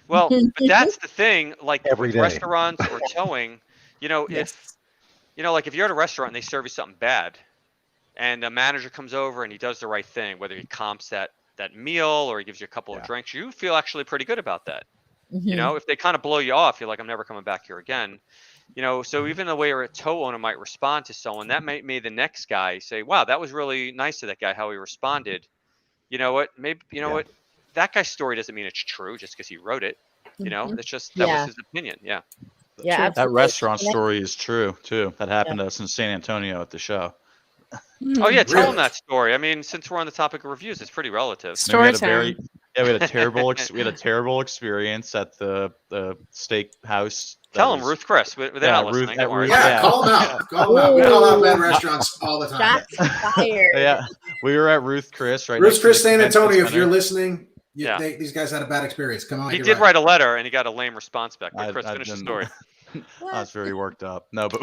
Well, but that's the thing. Like Every with day. restaurants or towing, if like if you're at a restaurant and they serve you something bad, and a manager comes over and he does the right thing, whether he comps that meal or he gives you a couple of drinks, you feel actually pretty good about that. You know, if they kind of blow you off, you're like, I'm never coming back here again. You know, so even the way a tow owner might respond to someone, that might make the next guy say, wow, that was really nice of that guy, how he responded. You know what? Maybe, you know what? That guy's story doesn't mean it's true just because he wrote it. You know, it's just, that was his opinion. Yeah. Yeah, That absolutely. restaurant story is true too. That happened to us in San Antonio at the show. Oh yeah, tell them Really? that story. I mean, since we're on the topic of reviews, it's pretty relative. I mean, we Story had a time. we had a terrible experience at the steak house. Tell them, Ruth Chris. They're not Ruth, listening. Don't worry. Yeah, call them out. Call them out. We call out bad restaurants all the time. Shots fired. Yeah, we were at Ruth Chris, right? Ruth next to Chris the San convention Antonio, if center. you're listening, Yeah. these guys had a bad experience. Come on. He you're did right. write a letter and he got a lame response back. But Chris, I finish the didn't- story. I was very worked up. No, but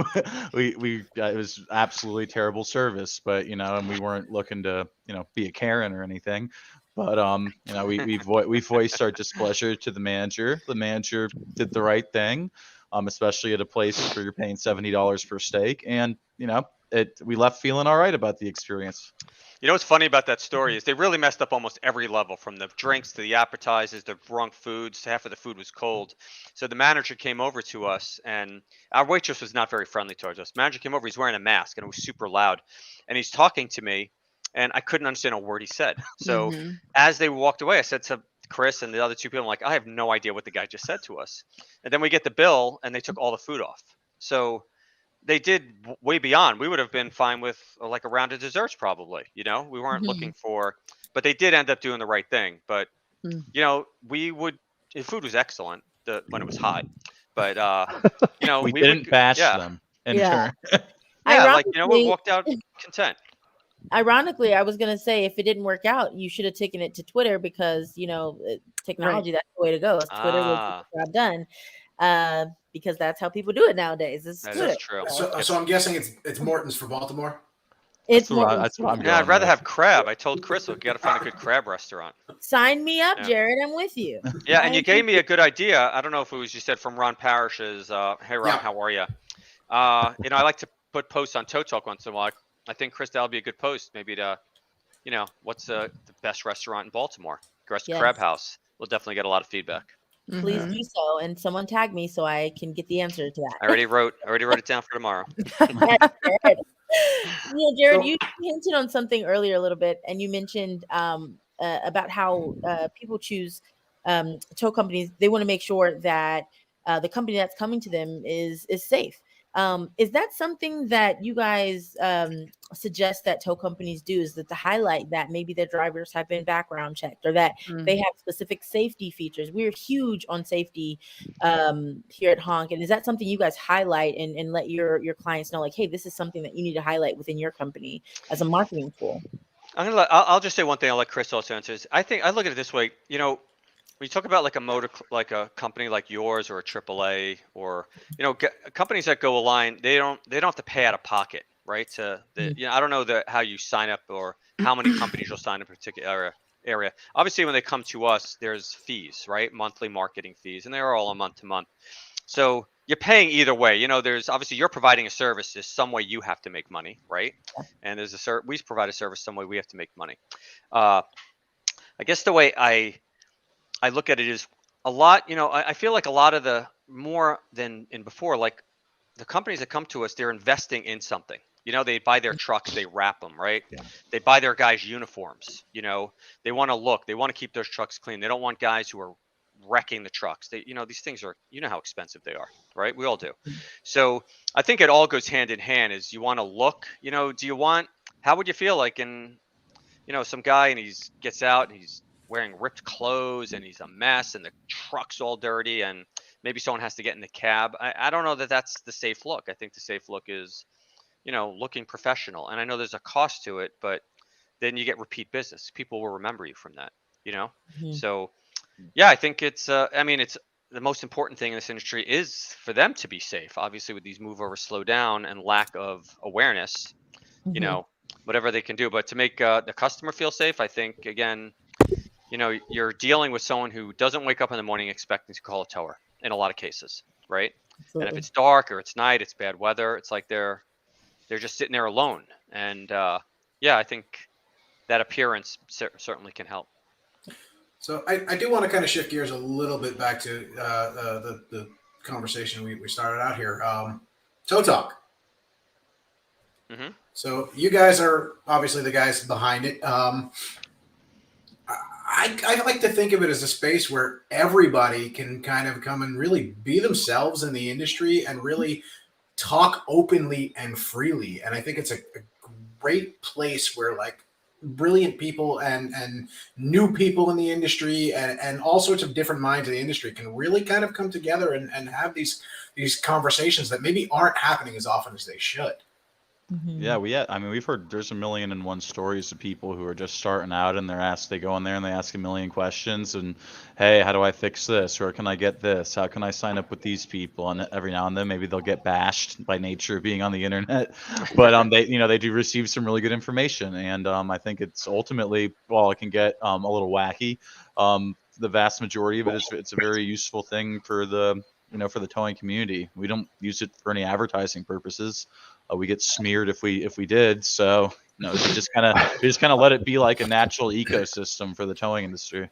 we it was absolutely terrible service. But you know, and we weren't looking to be a Karen or anything. But you know, we voiced our displeasure to the manager. The manager did the right thing, especially at a place where you're paying $70 for a steak, and you know, we left feeling all right about the experience. You know what's funny about that story is they really messed up almost every level, from the drinks to the appetizers, the wrong foods. Half of the food was cold. So the manager came over to us, and our waitress was not very friendly towards us. Manager came over, he's wearing a mask, and it was super loud. And he's talking to me, and I couldn't understand a word he said. So as they walked away, I said to Chris and the other two people, I'm like, I have no idea what the guy just said to us. And then we get the bill, and they took all the food off. So they did way beyond. We would have been fine with like a round of desserts probably. You know, we weren't looking for, but they did end up doing the right thing. But you know, the food was excellent when it was hot. But you know, we didn't bash them in turn. Yeah, like, you know, we walked out content. Ironically, I was going to say, if it didn't work out, you should have taken it to Twitter, because, you know, technology, that's the way to go. Twitter will get the job done. Because that's how people do it nowadays. That is true. So I'm guessing it's Morton's for Baltimore. It's that's what I'm going. Yeah, I'd rather have crab. I told Chris we got to find a good crab restaurant. Sign me up, Jared. I'm with you. Yeah, and you gave me a good idea. I don't know if it was you said from Ron Parrish's. Hey Ron, how are you? You know, I like to put posts on Tow Talk once in a while. I think Chris, that'll be a good post. Maybe to, you know, what's the best restaurant in Baltimore? Crab House. We'll definitely get a lot of feedback. Please do so, and someone tag me so I can get the answer to that. I already wrote it down for tomorrow. Yeah, Jared, you hinted on something earlier a little bit, and you mentioned about how people choose tow companies. They want to make sure that the company that's coming to them is safe. Is that something that you guys suggest that tow companies do? Is that to highlight that maybe their drivers have been background checked, or that they have specific safety features? We're huge on safety here at HONK. And is that something you guys highlight and let your clients know, like, hey, this is something that you need to highlight within your company as a marketing tool? I'll just say one thing. I'll let Chris also answer this. I look at it this way. You know, when you talk about like a company like yours or a AAA, or, you know, companies that go align, they don't have to pay out of pocket, right? You know, I don't know how you sign up or how many companies you'll sign up in a particular area. Obviously, when they come to us, there's fees, right? Monthly marketing fees, and they're all a month to month. So you're paying either way. You know, there's obviously you're providing a service. There's some way you have to make money, right? And there's we provide a service some way we have to make money. I guess the way I look at it is a lot, you know, I feel like a lot of the more than in before, like the companies that come to us, they're investing in something. You know, they buy their trucks, they wrap them, right? Yeah. They buy their guys' uniforms. You know, they want to keep those trucks clean. They don't want guys who are wrecking the trucks. You know, these things are, you know how expensive they are, right? We all do. So I think it all goes hand in hand. Is you want to look, you know, how would you feel like in, you know, some guy and he gets out and he's wearing ripped clothes and he's a mess and the truck's all dirty and maybe someone has to get in the cab. I don't know that that's the safe look. I think the safe look is, you know, looking professional. And I know there's a cost to it, but then you get repeat business. People will remember you from that, you know? So yeah, I think it's the most important thing in this industry is for them to be safe. Obviously with these move over, slow down and lack of awareness, you know, whatever they can do, but to make the customer feel safe, I think, again, you know, you're dealing with someone who doesn't wake up in the morning expecting to call a tower in a lot of cases, right? Absolutely. And if it's dark or it's night, it's bad weather, it's like they're just sitting there alone. And yeah, I think that appearance certainly can help. So I do want to kind of shift gears a little bit back to the conversation we started out here. Tow Talk. Mm-hmm. So you guys are obviously the guys behind it. I like to think of it as a space where everybody can kind of come and really be themselves in the industry and really talk openly and freely. And I think it's a great place where like brilliant people and new people in the industry and all sorts of different minds in the industry can really kind of come together and have these conversations that maybe aren't happening as often as they should. Yeah, I mean, we've heard there's 1,000,001 stories of people who are just starting out and they go in there and they ask 1,000,000 questions and, hey, how do I fix this? Where can I get this? How can I sign up with these people? And every now and then maybe they'll get bashed by nature of being on the internet, but they do receive some really good information. And I think it's ultimately, while it can get a little wacky, the vast majority of it it's a very useful thing for the for the towing community. We don't use it for any advertising purposes. We get smeared if we did. So no, we just kind of let it be like a natural ecosystem for the towing industry.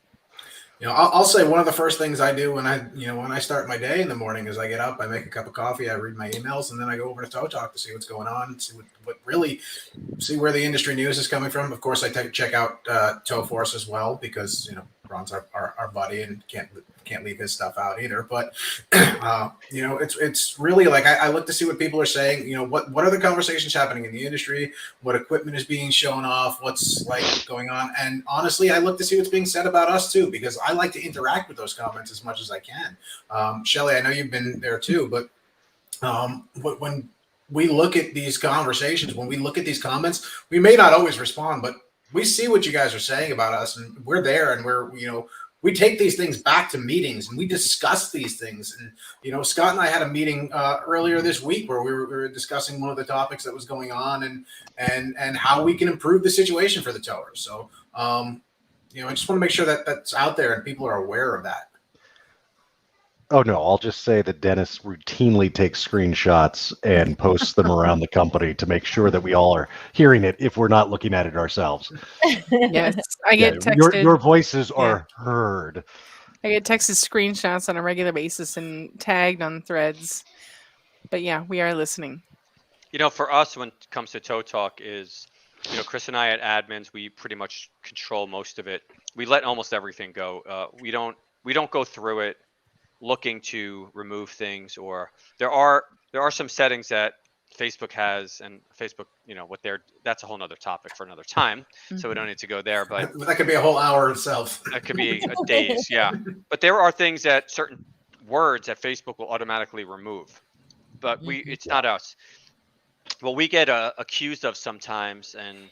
I'll say one of the first things I do when I start my day in the morning is I get up, I make a cup of coffee, I read my emails, and then I go over to Tow Talk to see what's going on, see where the industry news is coming from. Of course, I check out Tow Force as well because Ron's our buddy and can't leave his stuff out either. But it's really like I look to see what people are saying. What are the conversations happening in the industry? What equipment is being shown off? What's like going on? And honestly, I look to see what's being said about us too, because I like to interact with those comments as much as I can. Shelly, I know you've been there too, but when we look at these conversations, when we look at these comments, we may not always respond, but we see what you guys are saying about us, and we're there, and we take these things back to meetings and we discuss these things. And Scott and I had a meeting earlier this week where we were discussing one of the topics that was going on and how we can improve the situation for the towers. So I just want to make sure that that's out there and people are aware of that. Oh, no, I'll just say that Dennis routinely takes screenshots and posts them around the company to make sure that we all are hearing it if we're not looking at it ourselves. Yes, I get texted. Your voices are heard. I get texted screenshots on a regular basis and tagged on threads. But yeah, we are listening. For us, when it comes to Tow Talk, is Chris and I at admins, we pretty much control most of it. We let almost everything go. We don't go through it looking to remove things, or there are some settings that Facebook has, and Facebook, that's a whole nother topic for another time. Mm-hmm. So we don't need to go there, but that could be a whole hour itself. That could be days. Yeah. But there are things that certain words that Facebook will automatically remove, but it's not us. Well, we get accused of sometimes, and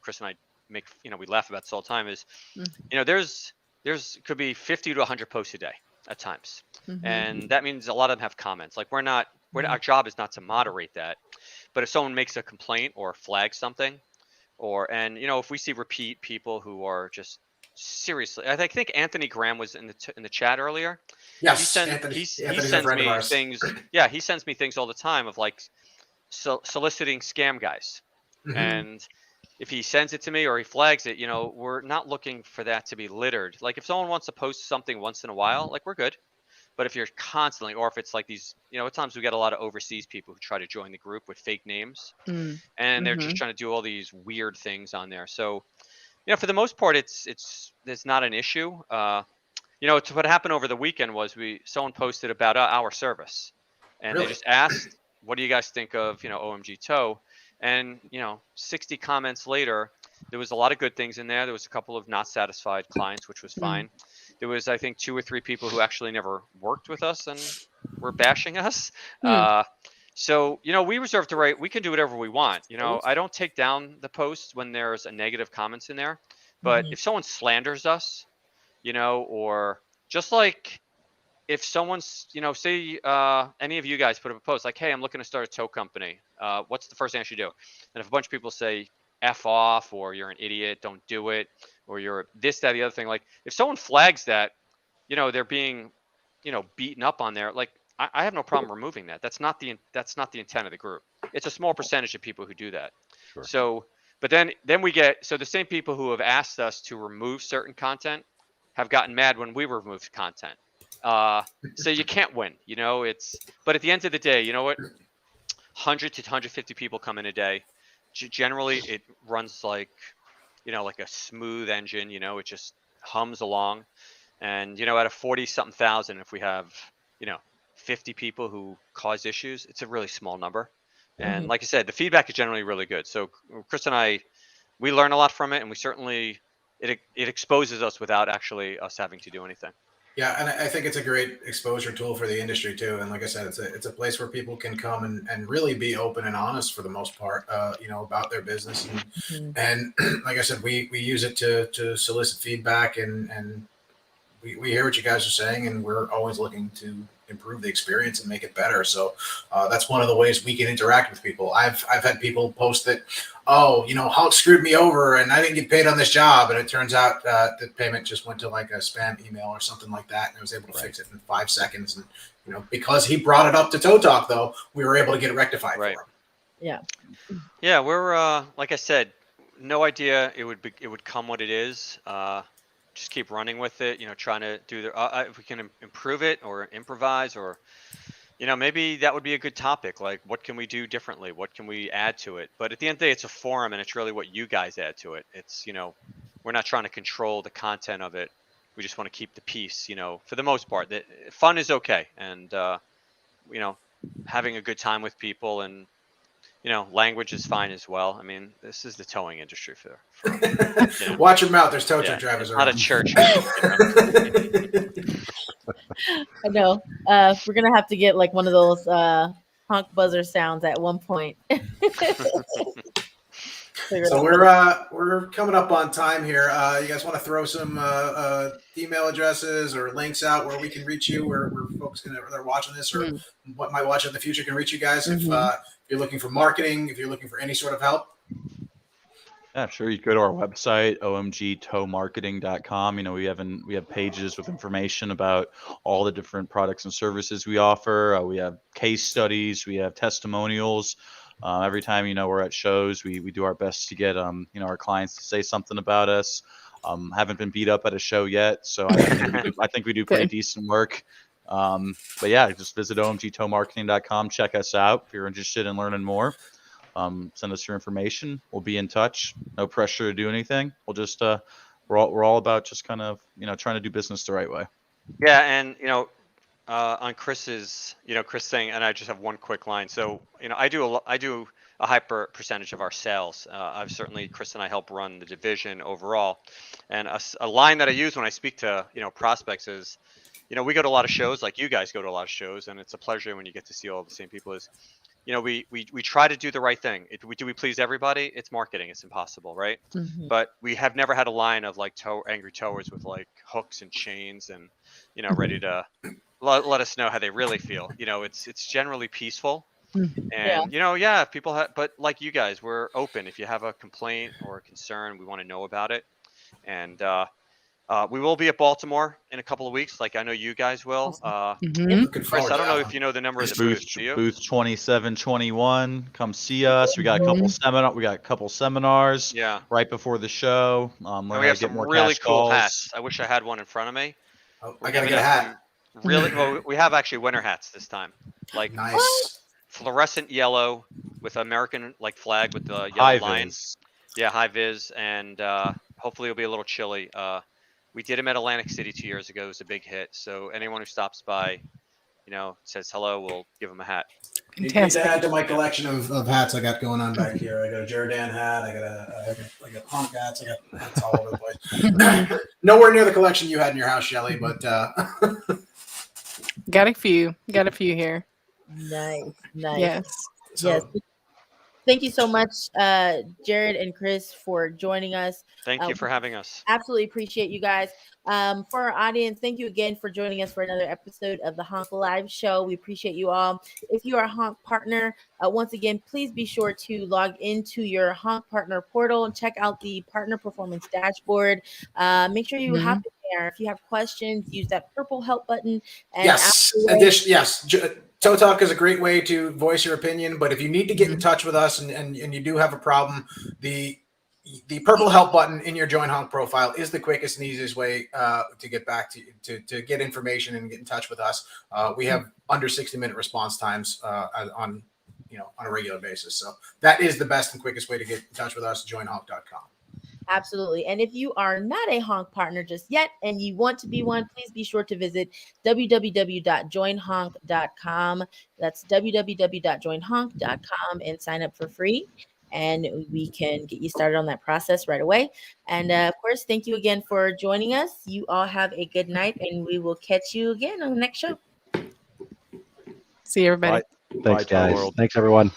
Chris and I we laugh about this all the time, is there's could be 50 to 100 posts a day at times. Mm-hmm. And that means a lot of them have comments. Like our job is not to moderate that, but if someone makes a complaint or flags something, if we see repeat people who are just seriously, I think Anthony Graham was in the chat earlier. Yes, he sends me things. Yeah, he sends me things all the time of like soliciting scam guys. Mm-hmm. And if he sends it to me or he flags it, we're not looking for that to be littered. Like if someone wants to post something once in a while, like we're good. But if you're constantly, or if it's like these, at times we get a lot of overseas people who try to join the group with fake names, and they're just trying to do all these weird things on there. So, for the most part, it's not an issue. What happened over the weekend was someone posted about our service, and They just asked, "What do you guys think of OMG Tow?" And 60 comments later, there was a lot of good things in there. There was a couple of not satisfied clients, which was fine. There was, I think, 2 or 3 people who actually never worked with us and were bashing us. So we reserve the right. We can do whatever we want. I don't take down the posts when there's a negative comments in there. But if someone slanders us, or just like if someone's, say any of you guys put up a post like, hey, I'm looking to start a tow company. What's the first thing I should do? And if a bunch of people say F off, or you're an idiot, don't do it, or you're this, that, the other thing, like if someone flags that, they're being, beaten up on there, like I have no problem removing that. That's not the intent of the group. It's a small percentage of people who do that. Sure. So, but then we get, so the same people who have asked us to remove certain content have gotten mad when we removed content. So you can't win, but at the end of the day, you know what? 100 to 150 people come in a day. Generally, it runs like a smooth engine. It just hums along. And out of 40 something thousand, if we have 50 people who cause issues, it's a really small number. And like I said, the feedback is generally really good. So Chris and I, we learn a lot from it, and we certainly it exposes us without actually us having to do anything. Yeah, and I think it's a great exposure tool for the industry too. And like I said, it's a place where people can come and really be open and honest for the most part, about their business. And like I said, we use it to solicit feedback, and we hear what you guys are saying, and we're always looking to improve the experience and make it better. So that's one of the ways we can interact with people. I've had people post that, HONK screwed me over and I didn't get paid on this job, and it turns out the payment just went to like a spam email or something like that, and I was able to fix it in 5 seconds. And because he brought it up to Tow Talk, though, we were able to get it rectified for him. Yeah, we're like I said, no idea it would come what it is. Just keep running with it, trying to do if we can improve it or improvise, or maybe that would be a good topic, like what can we do differently, what can we add to it. But at the end of the day, it's a forum, and it's really what you guys add to it. It's we're not trying to control the content of it. We just want to keep the peace, for the most part. That fun is okay, and having a good time with people, and language is fine as well. I mean, this is the towing industry for Watch your mouth. There's tow truck drivers around. Not a church. I know. We're gonna have to get like one of those honk buzzer sounds at one point. So we're coming up on time here. You guys want to throw some email addresses or links out where we can reach you, where folks they're watching this, or what might watch in the future can reach you guys if you're looking for marketing, if you're looking for any sort of help? Yeah, sure. You can go to our website, omgtowmarketing.com. We have pages with information about all the different products and services we offer. We have case studies, we have testimonials. Every time we're at shows, we do our best to get our clients to say something about us. Haven't been beat up at a show yet, so I think we do pretty decent work. But yeah, just visit omgtowmarketing.com. Check us out if you're interested in learning more. Send us your information. We'll be in touch. No pressure to do anything. We'll just we're all about just kind of trying to do business the right way. Yeah, and on Chris's Chris saying, and I just have one quick line. So I do a high percentage of our sales. I've certainly, Chris and I help run the division overall, and a line that I use when I speak to prospects is, we go to a lot of shows, like you guys go to a lot of shows, and it's a pleasure when you get to see all the same people. Is we try to do the right thing. Do we please everybody? It's marketing. It's impossible, right? But we have never had a line of like angry towers with like hooks and chains and ready to let us know how they really feel. It's generally peaceful. And if people have, but like you guys, we're open. If you have a complaint or a concern, we want to know about it. And we will be at Baltimore in a couple of weeks, like I know you guys will. Chris, I don't know if you know the number of the booth. Do you? Booth 2721. Come see us. We got a couple seminars. Yeah. Right before the show. And we have some really cool hats. I wish I had one in front of me. Oh, I gotta get a hat. Really, well, we have actually winter hats this time. Like nice. Fluorescent yellow with American flag with the yellow high lions. Yeah, high vis, and hopefully it'll be a little chilly. We did them at Atlantic City 2 years ago. It was a big hit. So anyone who stops by, says hello, we'll give them a hat. You need to add to my collection of hats I got going on back here. I got a Jordan hat. I got HONK hats. I got hats all over the place. Nowhere near the collection you had in your house, Shelly, but got a few here. Nice. Yes. Yes. Thank you so much, Jared and Chris, for joining us. Thank you for having us. Absolutely appreciate you guys. For our audience, thank you again for joining us for another episode of the HONK Live Show. We appreciate you all. If you are a HONK partner, once again, please be sure to log into your HONK partner portal and check out the partner performance dashboard. Make sure you hop in there. If you have questions, use that purple help button. And yes. Tow Talk is a great way to voice your opinion, but if you need to get in touch with us and you do have a problem, the the purple help button in your Join Honk profile is the quickest and easiest way to get back to get information and get in touch with us. We have under 60-minute response times on a regular basis. So that is the best and quickest way to get in touch with us, joinhonk.com. Absolutely. And if you are not a HONK partner just yet and you want to be one, please be sure to visit www.joinhonk.com. That's www.joinhonk.com and sign up for free. And we can get you started on that process right away. And of course, thank you again for joining us. You all have a good night, and we will catch you again on the next show. See you, everybody. Thanks, guys. Thanks, everyone.